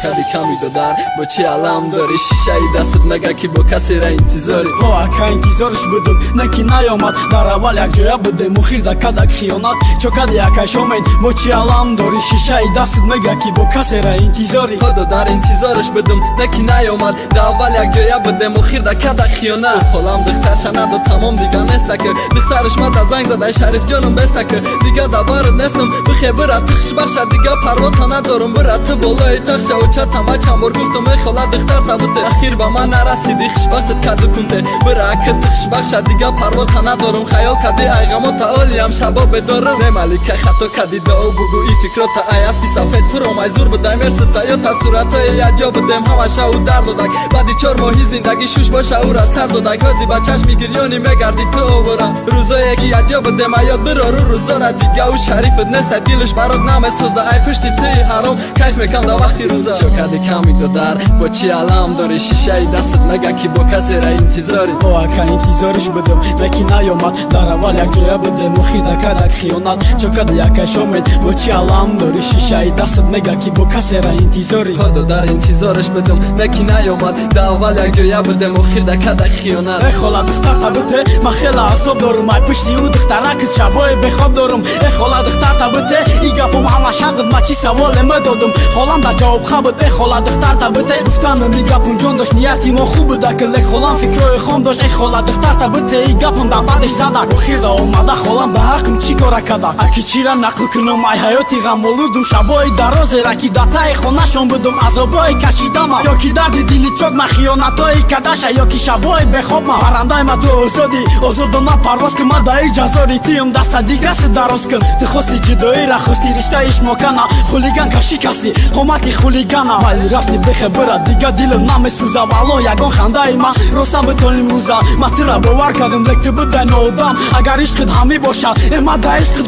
چقدر کمی دادن با چی علم داری شیشه ای دستت مگه کی با کسی را انتظاری ها اکا انتظارش بدم نکی نیامد در اول یک جویا بدم و خیرده کدک خیانت چقدر یکا شامین با چی علم داری شیشه ای دستت مگه کی با کسی را انتظاری خدا در انتظارش بدم نکی نیامد در اول یک جویا بدم و خیرده کدک خیانت خالم دختر شند و تمام دیگه نیست که دخترش مت از زنگ زده شریف جانم بست که دیگه دبارت نیستم بخی برات تخش بخشد دیگه پروات ندارم برات بالای تخش و چتم چند بار گفتم ای خاله دختر تبوته اخیر به من نرسیدی خوشبختت کدو کنته برا که تخش بخشد دیگه پروات ندارم خیال کدی ای غمو تعالی هم شبا بدارم نه ملیکه خطا کدی دعا بگو ای فکرات ای استی سفید فرام ای زور بدم مرست یا تصورت ای عجب بدم همشه او درد دادک بعدی 4 ماهی زندگی شوش باشه او را سر دادک هازی با چشم میگریانی میگردی تو آورم روزایی که عجب بدم یاد برا رو روزا را دیگه او شریفت نیست دیلش برات نمیسوزه ای پشتی تی حرام کیف میکنم در وقتی روزا چقدر کمی دادر با چی علم داری شیشه ای دستت مگه کی با کسی را انتظاری ها اکا انتظارش بدم نکی نیامد در اول یک جویا بدم و خیرده کدک خیانت چقدر یکا شامین با چی علم داری شیشه ای دستت مگه کی با کسی را انتظاری خدا در انتظارش بدم نکی نیامد در اول یک جویا بدم و خیرده کدک خیانت ای خاله دختر تبته من خیلی عصب دارم ای پشتی او دخترک شبای بخواب دارم ای خاله دختر تبته ای گپم همش حقت ما چی سوال دادم خالم در جواب خبت ای خاله دختر تبته گفتن می گپم جون داشت نیتی ما خوب بوده که خالم فکرای خام داشت ای خاله دختر تبته ای گپم در بعدش زدک و خیرده اومده خالم به حقم چی کار کدک اکی چی را نقل کنم ای حیاتی غم آلودم شبای دراز رکی دته خونه‌شان بدم عذابای کشیدم یا کی درد دلی چوک من خیانتای کدش یا کی شبای بخواب من پرنده ما تو آزادی آزادانه پرواز که من در اجازاری تیم دست دیگه س دراز کن تو خواستی جدایی را خواستی رشته ایش مکنه خولیگان کشی کسی قومتی خولیگانه ولی رفتی بخبره دیگه دلم نمیسوزه والله یگان خنده ای من رستم به تو امروزه من تو را باور کردم لکه بدن آدم اگر عشقت همی باشد اما در عشقت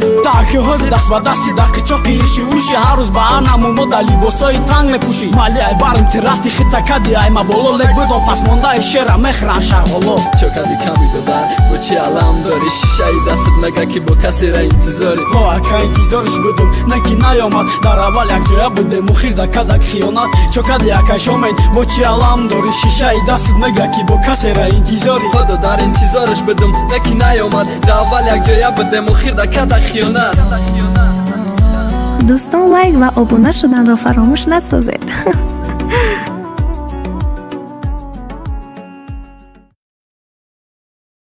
که هازی دست به دستی در کچاقی ایشی اوشی هر روز به انمو ما در لباسای تنگ میپوشی مالی ای برم که رفتی خیطه کدی ای ما بالا لک بدم پس مانده شعر مخرن شغالا چقدر کمی دادر با چی علم داری شیشه ای دستت مگه کی با کسی را انتظاری ها اکا انتظارش بدم نکی نیامد در اول یک جویا بدم و خیرده کدک خیانت چقدر یکا شامین با چی علم داری شیشه ای دستت مگه کی با کسی را انتظاری خدا در انتظارش بدم نکی نیامد در اول یک جویا بدم و خیرده کدک خیانت دوستان لایک و آبونه شدن را فراموش نسازید.